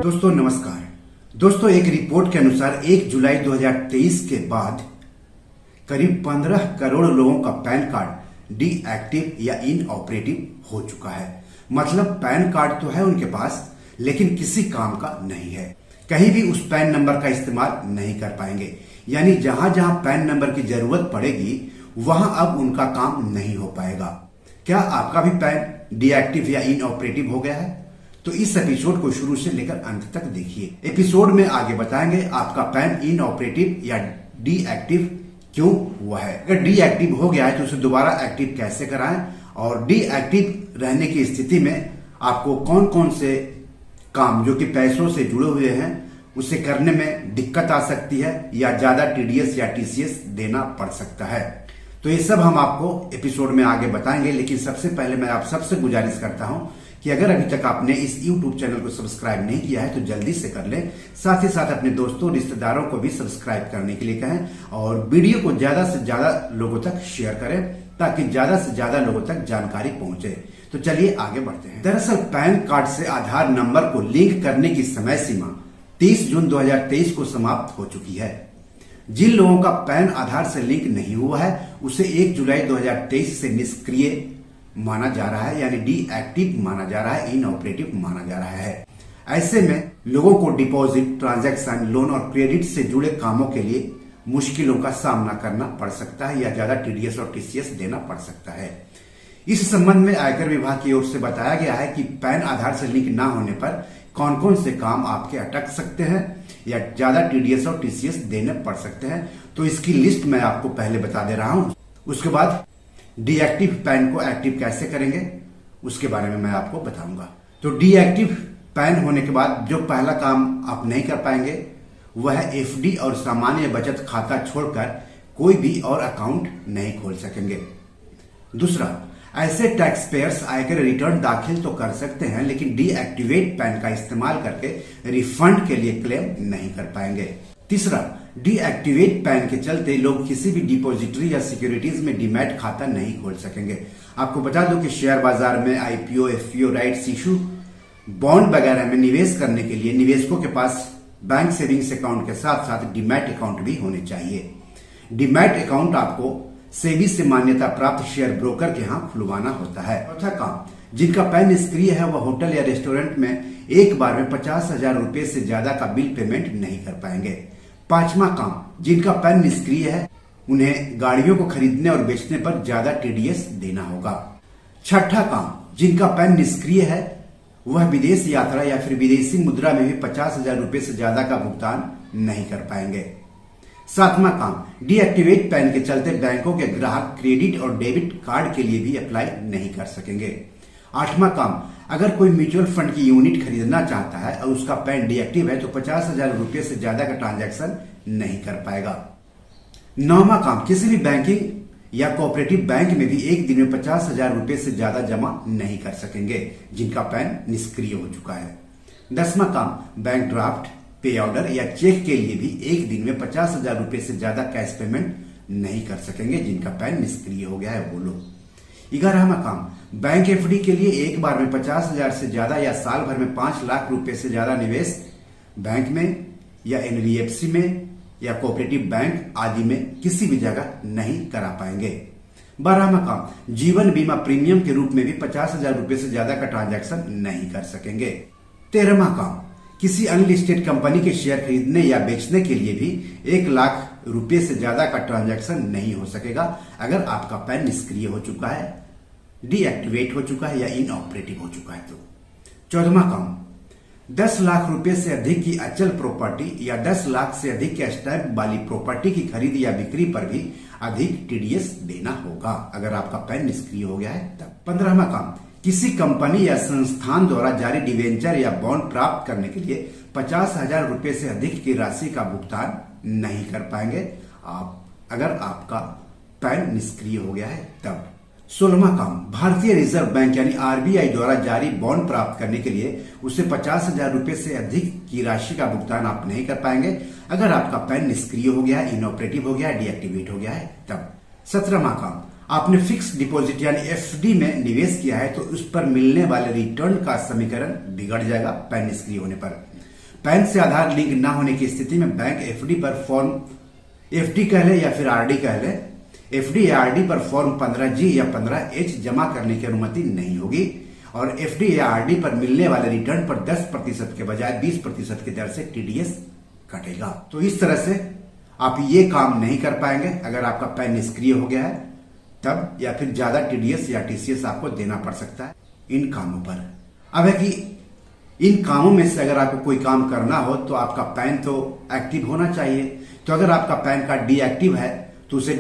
दोस्तों नमस्कार। दोस्तों एक रिपोर्ट के अनुसार 1 जुलाई 2023 के बाद करीब 15 करोड़ लोगों का पैन कार्ड डीएक्टिव या इनऑपरेटिव हो चुका है। मतलब पैन कार्ड तो है उनके पास, लेकिन किसी काम का नहीं है। कहीं भी उस पैन नंबर का इस्तेमाल नहीं कर पाएंगे। यानी जहां जहां पैन नंबर की जरूरत पड़ेगी वहां अब उनका काम नहीं हो पाएगा। क्या आपका भी पैन डीएक्टिव या इनऑपरेटिव हो गया है? तो इस एपिसोड को शुरू से लेकर अंत तक देखिए। एपिसोड में आगे बताएंगे आपका पैन इनऑपरेटिव या डीएक्टिव क्यों हुआ है। अगर डीएक्टिव हो गया है तो उसे दोबारा एक्टिव कैसे कराएं, और डीएक्टिव रहने की स्थिति में आपको कौन कौन से काम जो कि पैसों से जुड़े हुए हैं उसे करने में दिक्कत आ सकती है या ज्यादा टीडीएस या टीसीएस देना पड़ सकता है। तो ये सब हम आपको एपिसोड में आगे बताएंगे। लेकिन सबसे पहले मैं आप सबसे गुजारिश करता हूं कि अगर अभी तक आपने इस YouTube चैनल को सब्सक्राइब नहीं किया है तो जल्दी से कर लें। साथ ही साथ अपने दोस्तों रिश्तेदारों को भी सब्सक्राइब करने के लिए कहें और वीडियो को ज्यादा से ज्यादा लोगों तक शेयर करें ताकि ज्यादा से ज्यादा लोगों तक जानकारी पहुंचे। तो चलिए आगे बढ़ते हैं। दरअसल पैन कार्ड से आधार नंबर को लिंक करने की समय सीमा 30 जून 2023 को समाप्त हो चुकी है। जिन लोगों का पैन आधार से लिंक नहीं हुआ है उसे 1 जुलाई 2023 से निष्क्रिय माना जा रहा है, यानी डीएक्टिव माना जा रहा है, इनऑपरेटिव माना जा रहा है। ऐसे में लोगों को डिपॉजिट, ट्रांजैक्शन, लोन और क्रेडिट से जुड़े कामों के लिए मुश्किलों का सामना करना पड़ सकता है या ज्यादा टीडीएस और टीसीएस देना पड़ सकता है। इस संबंध में आयकर विभाग की ओर से बताया गया है कि पैन आधार से लिंक न होने पर कौन कौन से काम आपके अटक सकते हैं या ज्यादा टीडीएस और टीसीएस देने पड़ सकते हैं। तो इसकी लिस्ट मैं आपको पहले बता दे रहा हूं। उसके बाद डीएक्टिव पैन को एक्टिव कैसे करेंगे उसके बारे में मैं आपको बताऊंगा। तो डीएक्टिव पैन होने के बाद जो पहला काम आप नहीं कर पाएंगे वह है एफडी और सामान्य बचत खाता छोड़कर कोई भी और अकाउंट नहीं खोल सकेंगे। दूसरा, ऐसे टैक्स पेयर्स आयकर रिटर्न दाखिल तो कर सकते हैं लेकिन डीएक्टिवेट पैन का इस्तेमाल करके रिफंड के लिए क्लेम नहीं कर पाएंगे। तीसरा, डीएक्टिवेट पैन के चलते लोग किसी भी डिपॉजिटरी या सिक्योरिटीज में डीमैट खाता नहीं खोल सकेंगे। आपको बता दूं कि शेयर बाजार में IPO, FPO, rights issue, bond वगैरह में निवेश करने के लिए निवेशकों के पास बैंक सेविंग्स अकाउंट के साथ साथ डीमैट अकाउंट भी होने चाहिए। डीमैट अकाउंट आपको सेबी से मान्यता प्राप्त शेयर ब्रोकर के यहाँ खुलवाना होता है। चौथा काम, जिनका पैन निष्क्रिय है वह होटल या रेस्टोरेंट में एक बार में 50,000 रुपए से ज्यादा का बिल पेमेंट नहीं कर पाएंगे। पांचवा काम, जिनका पैन निष्क्रिय है उन्हें गाड़ियों को खरीदने और बेचने पर ज्यादा टीडीएस देना होगा। छठा काम, जिनका पैन निष्क्रिय है वह विदेश यात्रा या फिर विदेशी मुद्रा में भी 50,000 रुपए से ज्यादा का भुगतान नहीं कर पाएंगे। सातवां काम, डीएक्टिवेट पैन के चलते बैंकों के ग्राहक क्रेडिट और डेबिट कार्ड के लिए भी अप्लाई नहीं कर सकेंगे। आठवां काम, अगर कोई म्यूचुअल फंड की यूनिट खरीदना चाहता है और उसका पैन डीएक्टिव है तो 50,000 रुपए से ज्यादा का ट्रांजैक्शन नहीं कर पाएगा। नौवां काम, किसी भी बैंकिंग या कोऑपरेटिव बैंक में भी एक दिन में 50,000 रुपए से ज्यादा जमा नहीं कर सकेंगे जिनका पैन निष्क्रिय हो चुका है। 10वां काम, बैंक ड्राफ्ट, पे ऑर्डर या चेक के लिए भी एक दिन में 50,000 रुपए से ज्यादा कैश पेमेंट नहीं कर सकेंगे जिनका पैन निष्क्रिय हो गया है वो लोग। 11वां काम, बैंक एफडी के लिए एक बार में 50,000 से ज्यादा या साल भर में 5 लाख रुपए से ज्यादा निवेश बैंक में या एनबीएफसी में या कोऑपरेटिव बैंक आदि में किसी भी जगह नहीं करा पाएंगे। 12वां काम, जीवन बीमा प्रीमियम के रूप में भी 50,000 रुपए से ज्यादा का ट्रांजैक्शन नहीं कर सकेंगे। 13वां काम, किसी अनलिस्टेड कंपनी के शेयर खरीदने या बेचने के लिए भी 1 लाख रुपए से ज्यादा का ट्रांजैक्शन नहीं हो सकेगा अगर आपका पैन निष्क्रिय हो चुका है, डीएक्टिवेट हो चुका है या इनऑपरेटिव हो चुका है तो। 14वां काम, 10 लाख रुपए से अधिक की अचल प्रॉपर्टी या 10 लाख से अधिक के स्टैम्प वाली प्रॉपर्टी की खरीद या बिक्री पर भी अधिक टीडीएस देना होगा अगर आपका पैन निष्क्रिय हो गया है तब। 15वां काम, किसी कंपनी या संस्थान द्वारा जारी डिवेंचर या बॉन्ड प्राप्त करने के लिए 50,000 रुपए से अधिक की राशि का भुगतान नहीं कर पाएंगे अगर आपका पैन निष्क्रिय हो गया है तब। 16वां काम, भारतीय रिजर्व बैंक यानी आरबीआई द्वारा जारी बॉन्ड प्राप्त करने के लिए उसे 50,000 रुपए से अधिक की राशि का भुगतान आप नहीं कर पाएंगे अगर आपका पैन निष्क्रिय हो गया है, इनऑपरेटिव हो गया है, डीएक्टिवेट हो गया है तब। 17वां काम, आपने फिक्स डिपॉजिट यानी एफडी में निवेश किया है तो उस पर मिलने वाले रिटर्न का समीकरण बिगड़ जाएगा पैन निष्क्रिय होने पर। पैन से आधार लिंक ना होने की स्थिति में बैंक एफडी पर फॉर्म एफडी कह ले या फिर आरडी कह ले, एफडी या आरडी पर फॉर्म 15G या 15H जमा करने की अनुमति नहीं होगी और एफडी या आरडी पर मिलने वाले रिटर्न पर 10% के बजाय 20% की दर से टीडीएस कटेगा। तो इस तरह से आप ये काम नहीं कर पाएंगे अगर आपका पैन निष्क्रिय हो गया है तब, या फिर ज्यादा टीडीएस या टीसीएस आपको देना पड़ सकता है इन कामों पर। अब है कि इन कामों में से अगर आपको कोई काम करना हो तो आपका पैन तो एक्टिव होना चाहिए। तो अगर आपका पैन कार्ड डीएक्टिव है तो उसे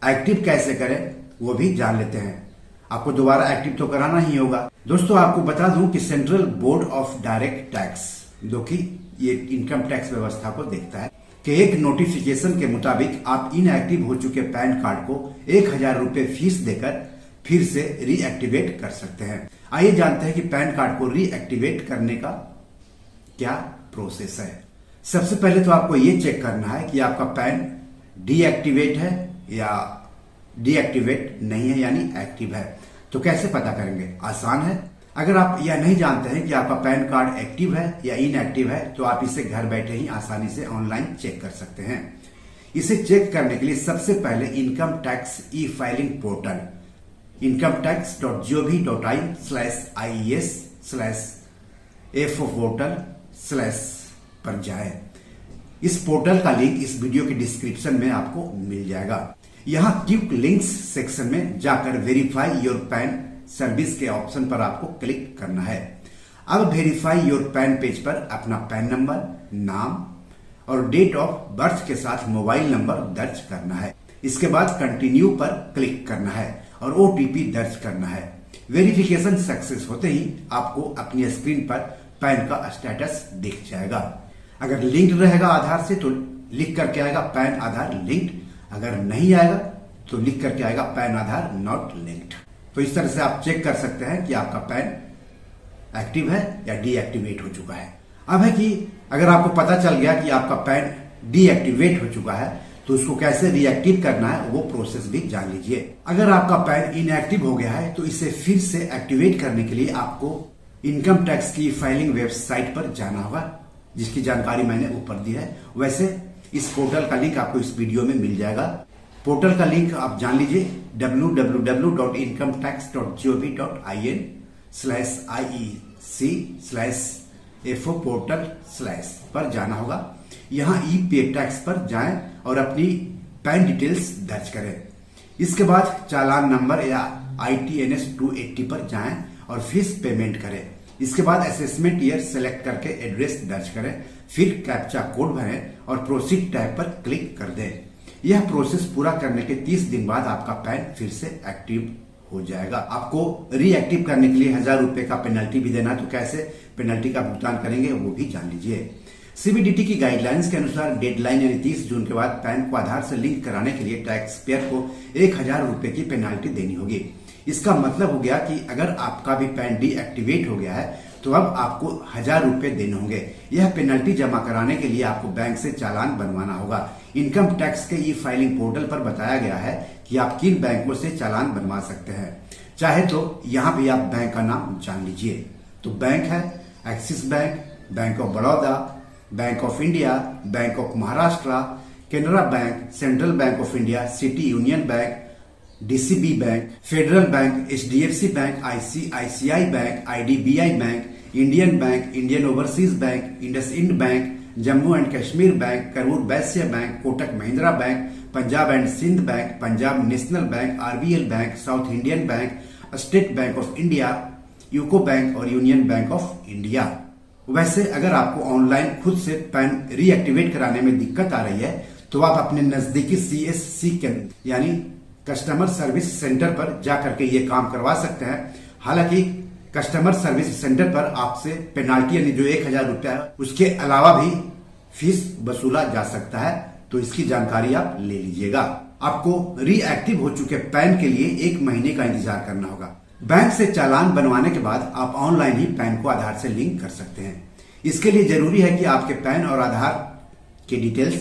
एक्टिव कैसे करें वो भी जान लेते हैं। आपको दोबारा एक्टिव तो कराना ही होगा। दोस्तों आपको बता दूं कि central board of direct tax, जो कि ये इनकम टैक्स व्यवस्था को देखता है, कि एक नोटिफिकेशन के मुताबिक आप इनएक्टिव हो चुके पैन कार्ड को 1000 रुपए फीस देकर फिर से रीएक्टिवेट कर सकते हैं। आइए जानते हैं कि पैन कार्ड को रीएक्टिवेट करने का क्या प्रोसेस है। सबसे पहले तो आपको ये चेक करना है कि आपका पैन डीएक्टिवेट है या डीएक्टिवेट नहीं है, यानी एक्टिव है। तो कैसे पता करेंगे? आसान है। अगर आप यह नहीं जानते हैं कि आपका पैन कार्ड एक्टिव है या इनएक्टिव है तो आप इसे घर बैठे ही आसानी से ऑनलाइन चेक कर सकते हैं। इसे चेक करने के लिए सबसे पहले income tax e filing portal incometax.gov.in/ies/foportal/ पर जाए। इस पोर्टल का लिंक इस वीडियो के डिस्क्रिप्शन में आपको मिल जाएगा। यहां क्विक लिंक्स सेक्शन में जाकर वेरीफाई योर पैन सर्विस के ऑप्शन पर आपको क्लिक करना है। अब वेरीफाई योर पैन पेज पर अपना पैन नंबर, नाम और डेट ऑफ बर्थ के साथ मोबाइल नंबर दर्ज करना है। इसके बाद कंटिन्यू पर क्लिक करना है और ओटीपी दर्ज करना है। वेरिफिकेशन सक्सेस होते ही आपको अपनी स्क्रीन पर पैन का स्टेटस दिख जाएगा। अगर लिंक्ड रहेगा आधार से तो लिख करके आएगा पैन आधार लिंक्ड, अगर नहीं आएगा तो लिख करके आएगा पैन आधार नॉट लिंक्ड। तो इस तरह से आप चेक कर सकते हैं कि आपका पैन एक्टिव है या डीएक्टिवेट हो चुका है। अब है कि अगर आपको पता चल गया कि आपका पैन डीएक्टिवेट हो चुका है तो उसको कैसे रीएक्टिव करना है वो प्रोसेस भी जान लीजिए। अगर आपका पैन इनएक्टिव हो गया है तो इसे फिर से एक्टिवेट करने के लिए आपको इनकम टैक्स की फाइलिंग वेबसाइट पर जाना होगा, जिसकी जानकारी मैंने ऊपर दी है। वैसे इस पोर्टल का लिंक आपको इस वीडियो में मिल जाएगा। पोर्टल का लिंक आप जान लीजिए www.incometax.gov.in/iec/foportal/ पर जाना होगा। यहां ई पे टैक्स पर जाएं और अपनी पैन डिटेल्स दर्ज करें। इसके बाद चालान नंबर या ITNS 280 पर जाएं और फीस पेमेंट करें। इसके बाद असेसमेंट ईयर सेलेक्ट करके एड्रेस दर्ज करें, फिर कैप्चा कोड भरें और प्रोसीड टैब पर क्लिक कर दें। यह प्रोसेस पूरा करने के 30 दिन बाद आपका पैन फिर से एक्टिव हो जाएगा। आपको रीएक्टिव करने के लिए 1000 रुपए का पेनल्टी भी देना है, तो कैसे पेनल्टी का भुगतान करेंगे वो भी जान लीजिए। सीबीडीटी की गाइडलाइंस के अनुसार डेडलाइन यानी 30 जून के बाद पैन को आधार से लिंक कराने के लिए टैक्स पेयर को 1000 रुपए की पेनाल्टी देनी होगी। इसका मतलब हो गया कि अगर आपका भी पैन डीएक्टिवेट हो गया है तो अब आपको 1000 रुपए देने होंगे। यह पेनल्टी जमा कराने के लिए आपको बैंक से चालान बनवाना होगा। इनकम टैक्स के ई फाइलिंग पोर्टल पर बताया गया है कि आप किन बैंकों से चालान बनवा सकते हैं। चाहे तो यहाँ भी आप बैंक का नाम जान लीजिए। तो बैंक है Axis Bank, Bank of Baroda, Bank of India, Bank of Maharashtra, Canara Bank, Central Bank of India, City Union Bank, DCB Bank, Federal Bank, HDFC Bank, ICICI Bank, IDBI Bank, Indian Bank, Indian Overseas Bank, IndusInd Bank, Jammu and Kashmir Bank, Karur Vysya Bank, Kotak Mahindra Bank, Punjab and Sind Bank, Punjab National Bank, RBL Bank, South Indian Bank, State Bank of India, UCO Bank और union bank of India. वैसे अगर आपको online खुद से pan reactivate कराने में दिक्कत आ रही है तो आप अपने नजदीकी CSC यानी कस्टमर सर्विस सेंटर पर जाकर के ये काम करवा सकते हैं। हालांकि कस्टमर सर्विस सेंटर पर आपसे पेनाल्टी यानी जो 1000 रुपया है उसके अलावा भी फीस वसूला जा सकता है, तो इसकी जानकारी आप ले लीजिएगा। आपको रीएक्टिव हो चुके पैन के लिए 1 महीने का इंतजार करना होगा। बैंक से चालान बनवाने के बाद आप ऑनलाइन ही पैन को आधार से लिंक कर सकते हैं। इसके लिए जरूरी है कि आपके पैन और आधार की डिटेल्स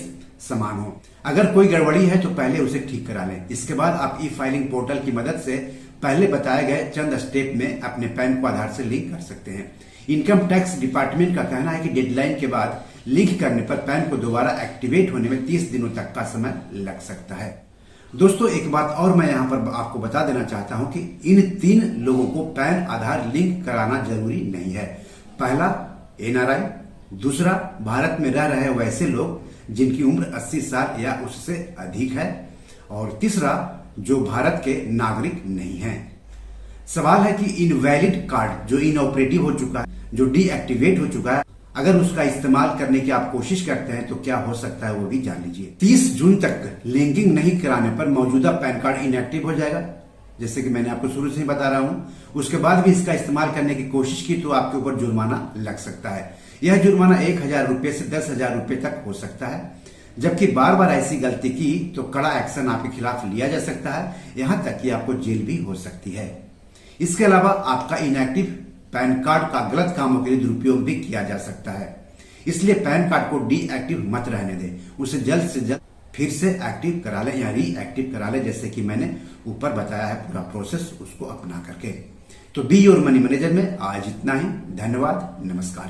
समान हो। अगर कोई गड़बड़ी है तो पहले उसे ठीक करा लें। इसके बाद आप ई फाइलिंग पोर्टल की मदद से पहले बताए गए चंद स्टेप में अपने पैन को आधार से लिंक कर सकते हैं। इनकम टैक्स डिपार्टमेंट का कहना है कि डेडलाइन के बाद लिंक करने पर पैन को दोबारा एक्टिवेट होने में 30 दिनों तक का समय लग सकता है। दोस्तों, एक बात और मैं यहाँ पर आपको बता देना चाहता हूँ कि इन 3 लोगों को पैन आधार लिंक कराना जरूरी नहीं है। पहला एनआरआई, दूसरा भारत में रह रहे वैसे लोग जिनकी उम्र 80 साल या उससे अधिक है, और तीसरा जो भारत के नागरिक नहीं हैं। सवाल है कि इनवैलिड कार्ड जो इनऑपरेटिव हो चुका है, जो डीएक्टिवेट हो चुका है, अगर उसका इस्तेमाल करने की आप कोशिश करते हैं तो क्या हो सकता है वो भी जान लीजिए। 30 जून तक लिंकिंग नहीं कराने पर मौजूदा पैन कार्ड इनएक्टिव हो जाएगा, जैसे कि मैंने आपको शुरू से ही बता रहा हूं। उसके बाद भी इसका इस्तेमाल करने की कोशिश की तो आपके ऊपर जुर्माना लग सकता है। यह जुर्माना 1000 रुपए से 10,000 रुपए तक हो सकता है, जबकि बार बार ऐसी गलती की तो कड़ा एक्शन आपके खिलाफ लिया जा सकता है, यहां तक कि आपको जेल भी हो सकती है। इसके अलावा आपका इनएक्टिव पैन कार्ड का गलत कामों के लिए दुरुपयोग भी किया जा सकता है। इसलिए पैन कार्ड को डीएक्टिव मत रहने दें, उसे जल्द से जल्द फिर से एक्टिव करा लें या रीएक्टिव करा लें, जैसे कि मैंने ऊपर बताया है पूरा प्रोसेस, उसको अपना करके। तो बी योर मनी मैनेजर में आज इतना ही। धन्यवाद, नमस्कार।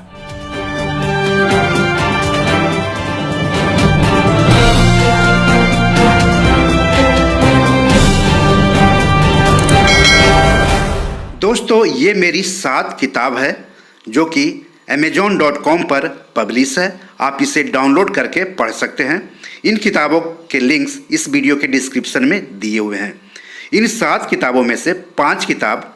दोस्तों, ये मेरी 7 किताब है जो कि amazon.com पर पब्लिश है। आप इसे डाउनलोड करके पढ़ सकते हैं। इन किताबों के लिंक्स इस वीडियो के डिस्क्रिप्शन में दिए हुए हैं। इन 7 किताबों में से 5 किताब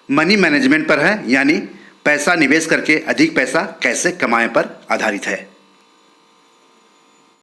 मनी मैनेजमेंट पर है, यानी पैसा निवेश करके अधिक पैसा कैसे कमाएं पर आधारित है।